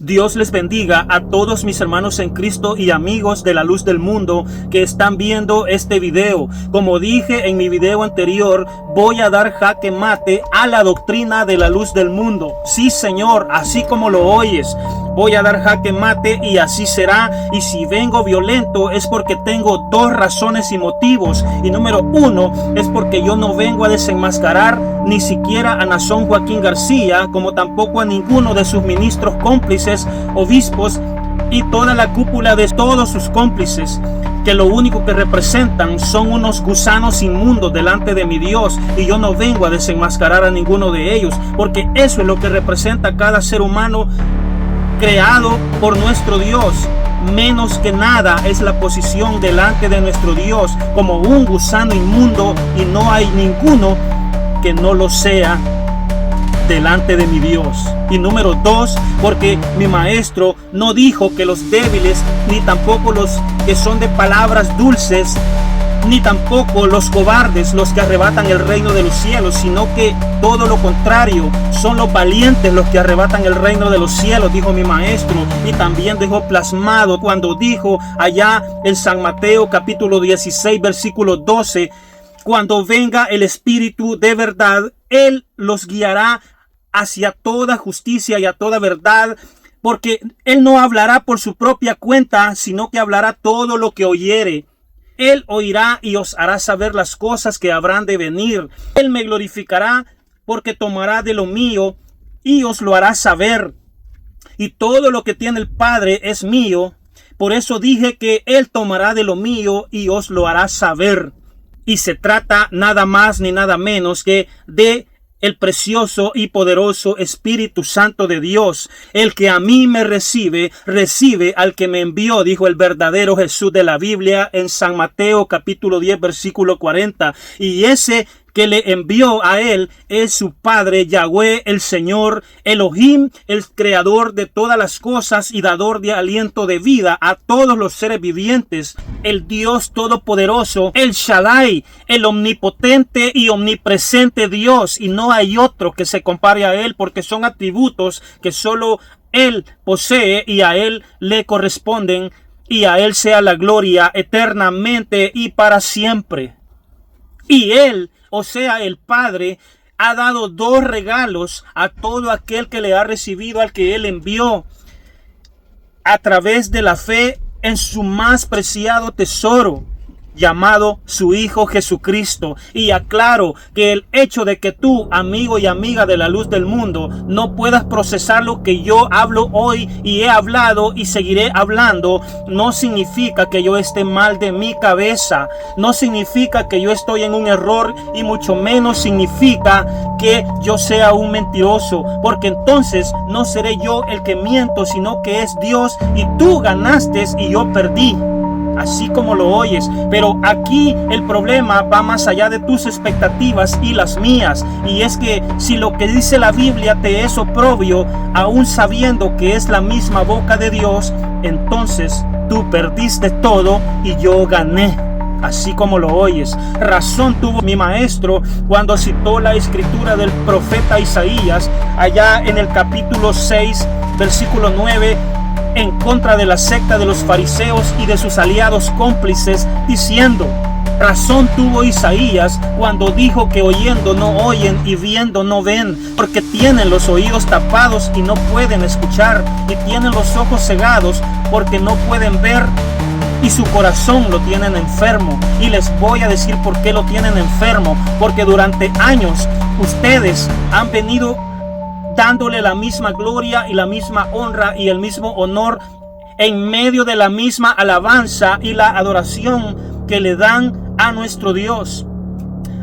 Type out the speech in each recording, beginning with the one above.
Dios les bendiga a todos mis hermanos en Cristo y amigos de la luz del mundo que están viendo este video. Como dije en mi video anterior, voy a dar jaque mate a la doctrina de la luz del mundo. Sí, Señor, así como lo oyes. Voy a dar jaque mate y así será. Y si vengo violento es porque tengo dos razones y motivos. Y número uno es porque yo no vengo a desenmascarar ni siquiera a Nazón Joaquín García, como tampoco a ninguno de sus ministros cómplices, obispos y toda la cúpula de todos sus cómplices, que lo único que representan son unos gusanos inmundos delante de mi Dios, y yo no vengo a desenmascarar a ninguno de ellos, porque eso es lo que representa cada ser humano creado por nuestro Dios. Menos que nada es la posición delante de nuestro Dios como un gusano inmundo, y no hay ninguno que no lo sea delante de mi Dios. Y número dos, porque mi maestro no dijo que los débiles, ni tampoco los que son de palabras dulces, ni tampoco los cobardes los que arrebatan el reino de los cielos, sino que todo lo contrario, son los valientes los que arrebatan el reino de los cielos, dijo mi maestro. Y también dejó plasmado cuando dijo allá en San Mateo capítulo 16 versículo 12: cuando venga el Espíritu de verdad, Él los guiará hacia toda justicia y a toda verdad, porque Él no hablará por su propia cuenta, sino que hablará todo lo que oyere. Él oirá y os hará saber las cosas que habrán de venir. Él me glorificará, porque tomará de lo mío y os lo hará saber. Y todo lo que tiene el Padre es mío. Por eso dije que Él tomará de lo mío y os lo hará saber. Y se trata nada más ni nada menos que de el precioso y poderoso Espíritu Santo de Dios. El que a mí me recibe, recibe al que me envió, dijo el verdadero Jesús de la Biblia en San Mateo capítulo 10 versículo 40. Y ese que le envió a él es su Padre, Yahweh, el Señor, Elohim, el creador de todas las cosas y dador de aliento de vida a todos los seres vivientes, el Dios todopoderoso, el Shaddai, el omnipotente y omnipresente Dios, y no hay otro que se compare a él, porque son atributos que solo él posee y a él le corresponden, y a él sea la gloria eternamente y para siempre. Y él, o sea, el Padre, ha dado dos regalos a todo aquel que le ha recibido, al que Él envió, a través de la fe en su más preciado tesoro, llamado su Hijo Jesucristo. Y aclaro que el hecho de que tú, amigo y amiga de la luz del mundo, no puedas procesar lo que yo hablo hoy y he hablado y seguiré hablando, no significa que yo esté mal de mi cabeza, no significa que yo estoy en un error, y mucho menos significa que yo sea un mentiroso, porque entonces no seré yo el que miento, sino que es Dios, y tú ganaste y yo perdí. Así como lo oyes. Pero aquí el problema va más allá de tus expectativas y las mías, y es que si lo que dice la Biblia te es oprobio, aún sabiendo que es la misma boca de Dios, entonces tú perdiste todo y yo gané. Así como lo oyes. Razón tuvo mi maestro cuando citó la escritura del profeta Isaías allá en el capítulo 6 versículo 9, en contra de la secta de los fariseos y de sus aliados cómplices, diciendo: razón tuvo Isaías cuando dijo que oyendo no oyen y viendo no ven, porque tienen los oídos tapados y no pueden escuchar, y tienen los ojos cegados porque no pueden ver, y su corazón lo tienen enfermo. Y les voy a decir por qué lo tienen enfermo: porque durante años ustedes han venido dándole la misma gloria y la misma honra y el mismo honor en medio de la misma alabanza y la adoración que le dan a nuestro Dios,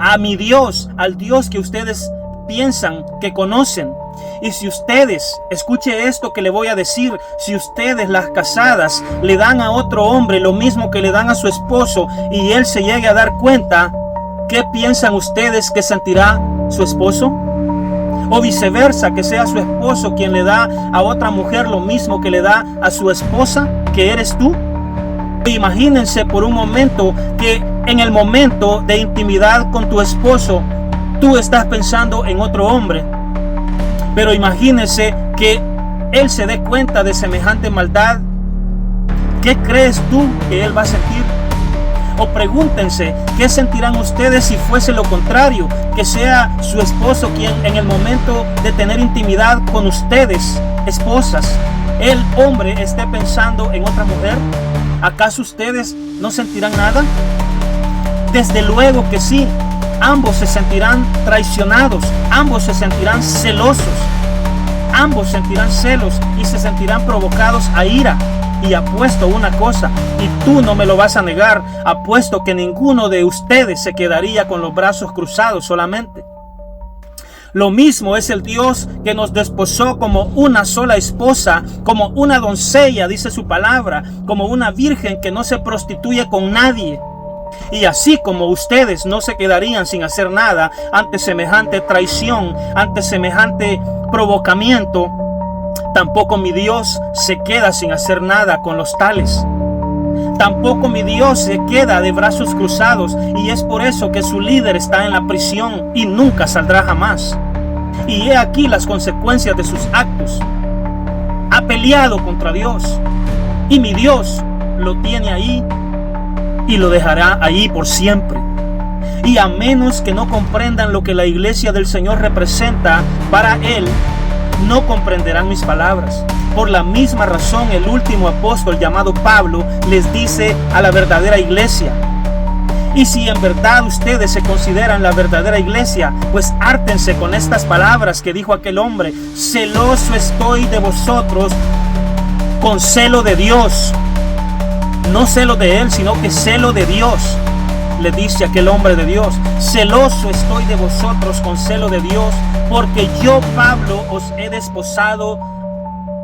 a mi Dios, al Dios que ustedes piensan que conocen. Y si ustedes, escuche esto que le voy a decir, si ustedes, las casadas, le dan a otro hombre lo mismo que le dan a su esposo, y él se llegue a dar cuenta, ¿qué piensan ustedes que sentirá su esposo? O viceversa, que sea su esposo quien le da a otra mujer lo mismo que le da a su esposa, que eres tú. Imagínense por un momento que en el momento de intimidad con tu esposo, tú estás pensando en otro hombre. Pero imagínense que Él se dé cuenta de semejante maldad, ¿qué crees tú que Él va a sentir? O pregúntense, ¿qué sentirán ustedes si fuese lo contrario? Que sea su esposo quien en el momento de tener intimidad con ustedes, esposas, el hombre esté pensando en otra mujer. ¿Acaso ustedes no sentirán nada? Desde luego que sí. Ambos se sentirán traicionados, ambos se sentirán celosos, ambos sentirán celos y se sentirán provocados a ira. Y apuesto una cosa, y tú no me lo vas a negar, apuesto que ninguno de ustedes se quedaría con los brazos cruzados solamente. Lo mismo es el Dios que nos desposó como una sola esposa, como una doncella, dice su palabra, como una virgen que no se prostituye con nadie. Y así como ustedes no se quedarían sin hacer nada ante semejante traición, ante semejante provocamiento, tampoco mi Dios se queda sin hacer nada con los tales. Tampoco mi Dios se queda de brazos cruzados, y es por eso que su líder está en la prisión y nunca saldrá jamás. Y he aquí las consecuencias de sus actos. Ha peleado contra Dios, y mi Dios lo tiene ahí y lo dejará ahí por siempre. Y a menos que no comprendan lo que la iglesia del Señor representa para Él, no comprenderán mis palabras. Por la misma razón, el último apóstol llamado Pablo les dice a la verdadera iglesia: y si en verdad ustedes se consideran la verdadera iglesia, pues hártense con estas palabras que dijo aquel hombre: celoso estoy de vosotros con celo de Dios. No celo de él, sino que celo de Dios. Le dice aquel hombre de Dios: celoso estoy de vosotros con celo de Dios, porque yo, Pablo, os he desposado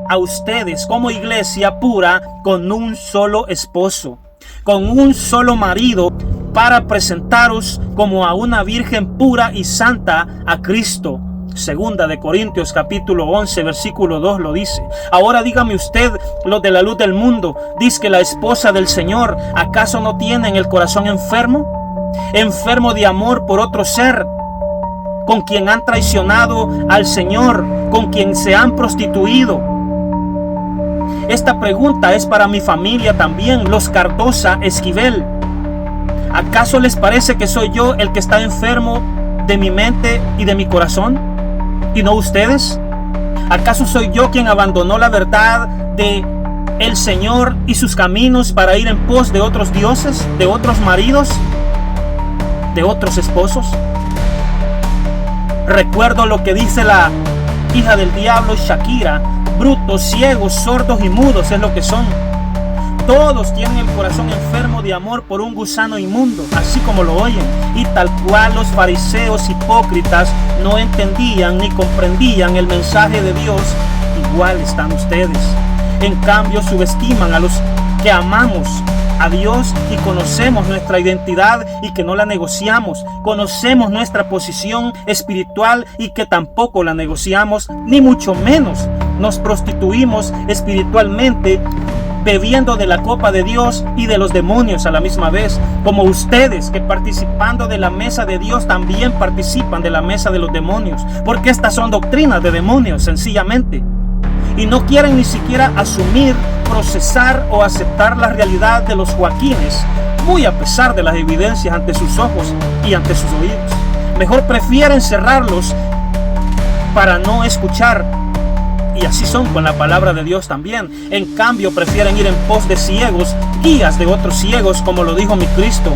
a ustedes como iglesia pura con un solo esposo, con un solo marido, para presentaros como a una virgen pura y santa a Cristo. Segunda de Corintios capítulo 11 versículo 2 lo dice. Ahora dígame usted, los de la luz del mundo, dice que la esposa del Señor, ¿acaso no tienen el corazón enfermo? Enfermo de amor por otro ser, con quien han traicionado al Señor, con quien se han prostituido. Esta pregunta es para mi familia también, los Cardosa Esquivel. ¿Acaso les parece que soy yo el que está enfermo de mi mente y de mi corazón, y no ustedes? ¿Acaso soy yo quien abandonó la verdad de el Señor y sus caminos para ir en pos de otros dioses, de otros maridos, de otros esposos? Recuerdo lo que dice la hija del diablo, Shakira: brutos, ciegos, sordos y mudos es lo que son. Todos tienen el corazón enfermo de amor por un gusano inmundo, así como lo oyen. Y tal cual los fariseos hipócritas no entendían ni comprendían el mensaje de Dios, igual están ustedes. En cambio, subestiman a los que amamos a Dios y conocemos nuestra identidad y que no la negociamos. Conocemos nuestra posición espiritual y que tampoco la negociamos, ni mucho menos nos prostituimos espiritualmente, bebiendo de la copa de Dios y de los demonios a la misma vez, como ustedes, que participando de la mesa de Dios también participan de la mesa de los demonios, porque estas son doctrinas de demonios sencillamente, y no quieren ni siquiera asumir, procesar o aceptar la realidad de los Joaquines, muy a pesar de las evidencias ante sus ojos y ante sus oídos. Mejor prefieren cerrarlos para no escuchar. Y así son con la palabra de Dios también. En cambio, prefieren ir en pos de ciegos, guías de otros ciegos, como lo dijo mi Cristo.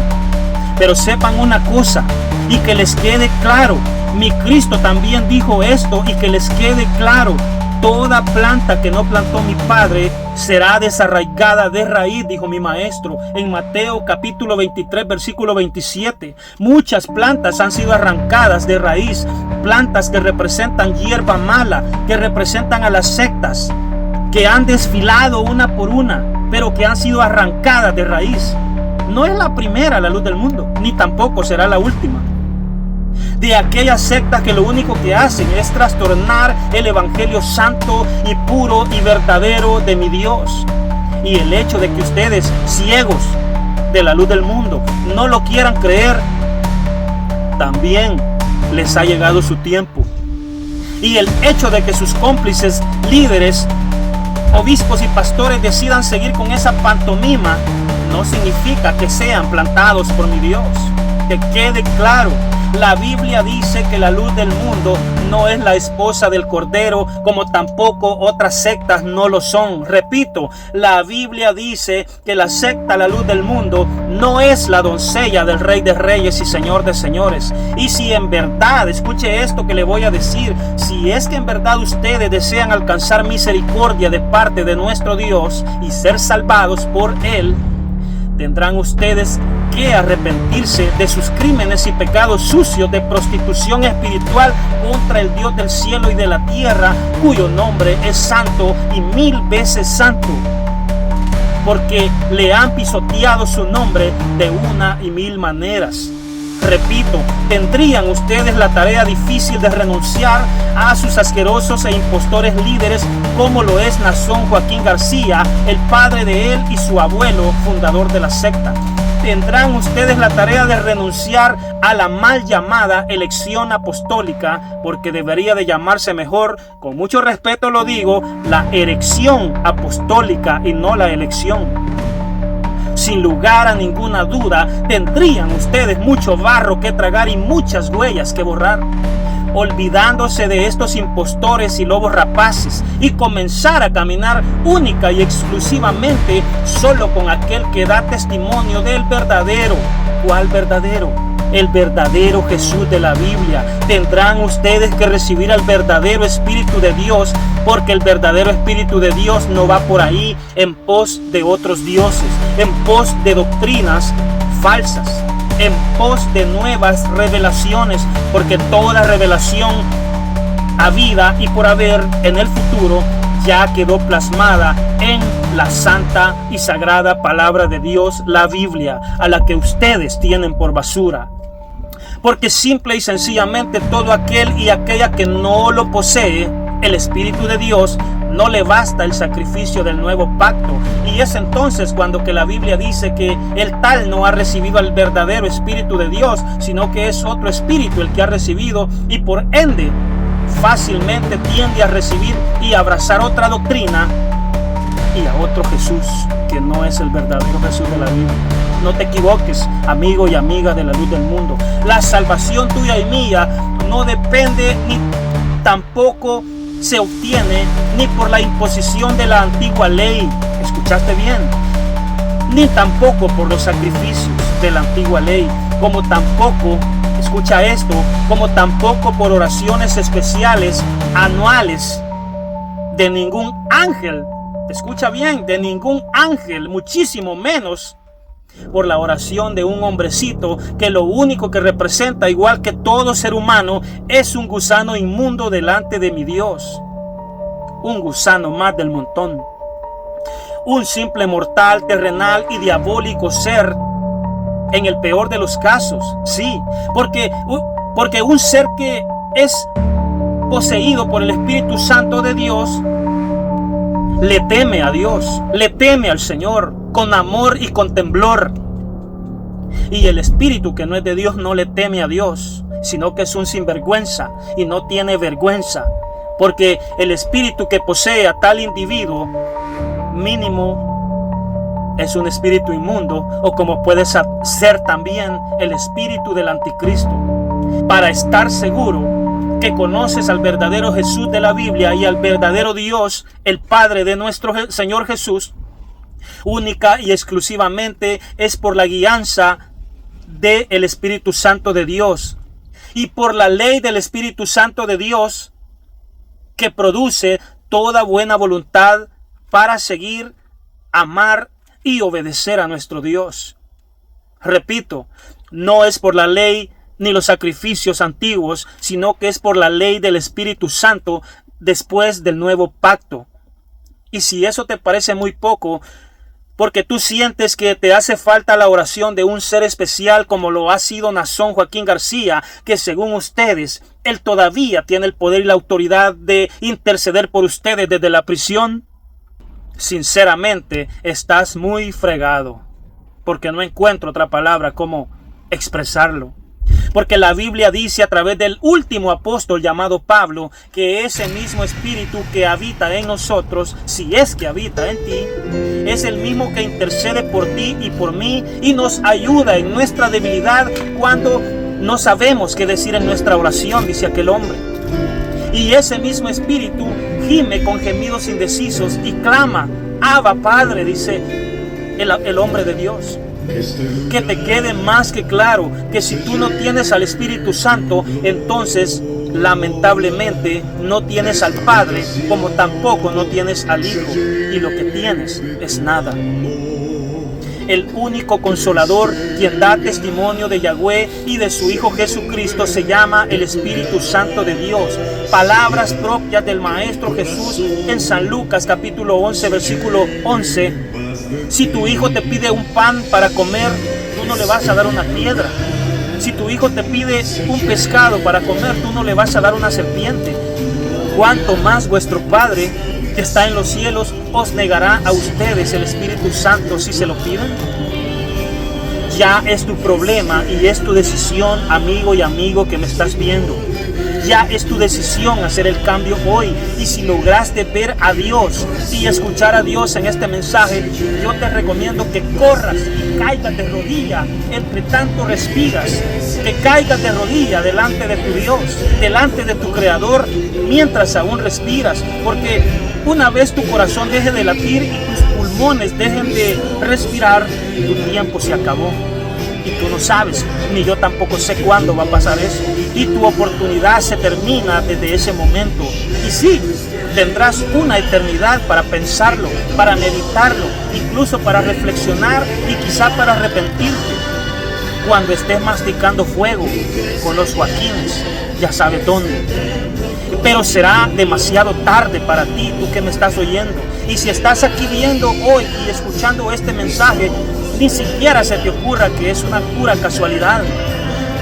Pero sepan una cosa, y que les quede claro: mi Cristo también dijo esto, y que les quede claro: toda planta que no plantó mi Padre será desarraigada de raíz, dijo mi Maestro en Mateo capítulo 23 versículo 27. Muchas plantas han sido arrancadas de raíz, plantas que representan hierba mala, que representan a las sectas, que han desfilado una por una, pero que han sido arrancadas de raíz. No es la primera la luz del mundo, ni tampoco será la última. De aquellas sectas que lo único que hacen es trastornar el evangelio santo y puro y verdadero de mi Dios. Y el hecho de que ustedes, ciegos de la luz del mundo, no lo quieran creer, también les ha llegado su tiempo. Y el hecho de que sus cómplices líderes obispos y pastores decidan seguir con esa pantomima, no significa que sean plantados por mi Dios. Que quede claro, la Biblia dice que la luz del mundo no es la esposa del Cordero, como tampoco otras sectas no lo son. Repito, la Biblia dice que la secta, la luz del mundo, no es la doncella del Rey de Reyes y Señor de Señores. Y si en verdad, escuche esto que le voy a decir, si es que en verdad ustedes desean alcanzar misericordia de parte de nuestro Dios y ser salvados por Él, tendrán ustedes que arrepentirse de sus crímenes y pecados sucios de prostitución espiritual contra el Dios del cielo y de la tierra, cuyo nombre es santo y 1000 veces santo, porque le han pisoteado su nombre de una y 1000 maneras. Repito, tendrían ustedes la tarea difícil de renunciar a sus asquerosos e impostores líderes, como lo es Nazón Joaquín García, el padre de él y su abuelo, fundador de la secta. Tendrán ustedes la tarea de renunciar a la mal llamada elección apostólica, porque debería de llamarse mejor, con mucho respeto lo digo, la erección apostólica y no la elección. Sin lugar a ninguna duda, tendrían ustedes mucho barro que tragar y muchas huellas que borrar, olvidándose de estos impostores y lobos rapaces, y comenzar a caminar única y exclusivamente solo con aquel que da testimonio del verdadero. ¿Cuál verdadero? El verdadero Jesús de la Biblia. Tendrán ustedes que recibir al verdadero Espíritu de Dios, porque el verdadero Espíritu de Dios no va por ahí en pos de otros dioses, en pos de doctrinas falsas, en pos de nuevas revelaciones, porque toda revelación habida y por haber en el futuro ya quedó plasmada en la santa y sagrada palabra de Dios, la Biblia, a la que ustedes tienen por basura. Porque simple y sencillamente todo aquel y aquella que no lo posee, el Espíritu de Dios, no le basta el sacrificio del nuevo pacto. Y es entonces cuando que la Biblia dice que el tal no ha recibido al verdadero Espíritu de Dios, sino que es otro espíritu el que ha recibido, y por ende fácilmente tiende a recibir y abrazar otra doctrina y a otro Jesús que no es el verdadero Jesús de la Biblia. No te equivoques, amigo y amiga de la luz del mundo. La salvación tuya y mía no depende ni tampoco se obtiene ni por la imposición de la antigua ley. ¿Escuchaste bien? Ni tampoco por los sacrificios de la antigua ley, como tampoco, escucha esto, como tampoco por oraciones especiales anuales de ningún ángel. Escucha bien, de ningún ángel, muchísimo menos por la oración de un hombrecito que lo único que representa, igual que todo ser humano, es un gusano inmundo delante de mi Dios. Un gusano más del montón. Un simple mortal, terrenal y diabólico ser, en el peor de los casos. Sí, porque un ser que es poseído por el Espíritu Santo de Dios le teme a Dios, le teme al Señor con amor y con temblor. Y el espíritu que no es de Dios no le teme a Dios, sino que es un sinvergüenza y no tiene vergüenza, porque el espíritu que posee a tal individuo mínimo es un espíritu inmundo, o como puede ser también el espíritu del anticristo. Para estar seguro que conoces al verdadero Jesús de la Biblia y al verdadero Dios, el Padre de nuestro Señor Jesús, única y exclusivamente es por la guianza del Espíritu Santo de Dios y por la ley del Espíritu Santo de Dios, que produce toda buena voluntad para seguir, amar y obedecer a nuestro Dios. Repito, no es por la ley ni los sacrificios antiguos, sino que es por la ley del Espíritu Santo después del nuevo pacto. Y si eso te parece muy poco, porque tú sientes que te hace falta la oración de un ser especial como lo ha sido Nazón Joaquín García, que según ustedes, él todavía tiene el poder y la autoridad de interceder por ustedes desde la prisión, sinceramente estás muy fregado, porque no encuentro otra palabra como expresarlo. Porque la Biblia dice a través del último apóstol llamado Pablo, que ese mismo espíritu que habita en nosotros, si es que habita en ti, es el mismo que intercede por ti y por mí y nos ayuda en nuestra debilidad cuando no sabemos qué decir en nuestra oración, dice aquel hombre. Y ese mismo espíritu gime con gemidos indecisos y clama: Abba, Padre, dice el hombre de Dios. Que te quede más que claro que si tú no tienes al Espíritu Santo, entonces lamentablemente no tienes al Padre, como tampoco no tienes al Hijo, y lo que tienes es nada. El único consolador quien da testimonio de Yahweh y de su Hijo Jesucristo se llama el Espíritu Santo de Dios. Palabras propias del Maestro Jesús en San Lucas capítulo 11 versículo 11. Si tu hijo te pide un pan para comer, tú no le vas a dar una piedra. Si tu hijo te pide un pescado para comer, tú no le vas a dar una serpiente. Cuanto más vuestro Padre que está en los cielos os negará a ustedes el Espíritu Santo si se lo piden. Ya es tu problema y es tu decisión, amigo y amigo que me estás viendo. Ya es tu decisión hacer el cambio hoy. Y si lograste ver a Dios y escuchar a Dios en este mensaje, yo te recomiendo que corras y caigas de rodilla entre tanto respiras. Que caigas de rodilla delante de tu Dios, delante de tu Creador, mientras aún respiras. Porque una vez tu corazón deje de latir y tus pulmones dejen de respirar, tu tiempo se acabó. Y tú no sabes, ni yo tampoco sé cuándo va a pasar eso. Y tu oportunidad se termina desde ese momento. Y sí, tendrás una eternidad para pensarlo, para meditarlo, incluso para reflexionar y quizá para arrepentirte. Cuando estés masticando fuego con los Joaquines, ya sabes dónde. Pero será demasiado tarde para ti, tú que me estás oyendo. Y si estás aquí viendo hoy y escuchando este mensaje, ni siquiera se te ocurra que es una pura casualidad,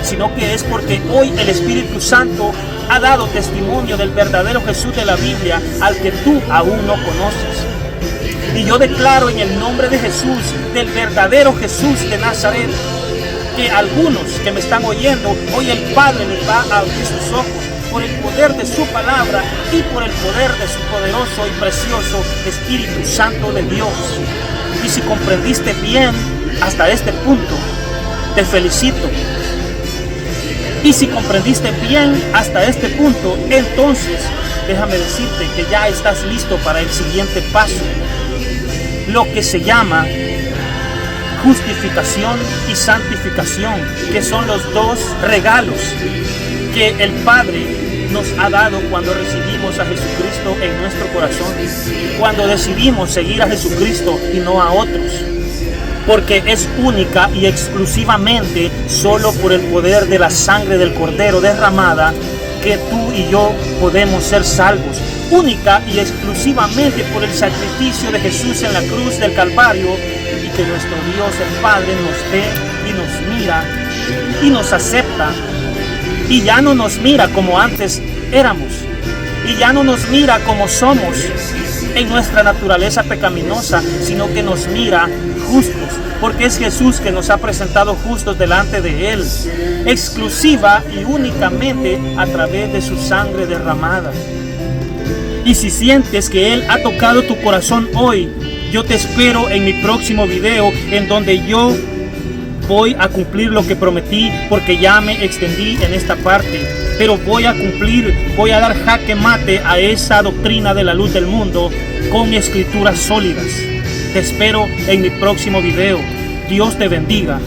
sino que es porque hoy el Espíritu Santo ha dado testimonio del verdadero Jesús de la Biblia al que tú aún no conoces. Y yo declaro en el nombre de Jesús, del verdadero Jesús de Nazaret, que algunos que me están oyendo, hoy el Padre les va a abrir sus ojos por el poder de su palabra y por el poder de su poderoso y precioso Espíritu Santo de Dios. Y si comprendiste bien hasta este punto, te felicito. Y si comprendiste bien hasta este punto, entonces déjame decirte que ya estás listo para el siguiente paso, lo que se llama justificación y santificación, que son los dos regalos que el Padre nos ha dado cuando recibimos a Jesucristo en nuestro corazón, cuando decidimos seguir a Jesucristo y no a otros, porque es única y exclusivamente solo por el poder de la sangre del Cordero derramada que tú y yo podemos ser salvos, única y exclusivamente por el sacrificio de Jesús en la cruz del Calvario, y que nuestro Dios el Padre nos ve y nos mira y nos acepta. Y ya no nos mira como antes éramos. Y ya no nos mira como somos en nuestra naturaleza pecaminosa, sino que nos mira justos. Porque es Jesús que nos ha presentado justos delante de Él, exclusiva y únicamente a través de su sangre derramada. Y si sientes que Él ha tocado tu corazón hoy, yo te espero en mi próximo video, en donde yo voy a cumplir lo que prometí, porque ya me extendí en esta parte. Pero voy a cumplir, voy a dar jaque mate a esa doctrina de la luz del mundo con escrituras sólidas. Te espero en mi próximo video. Dios te bendiga.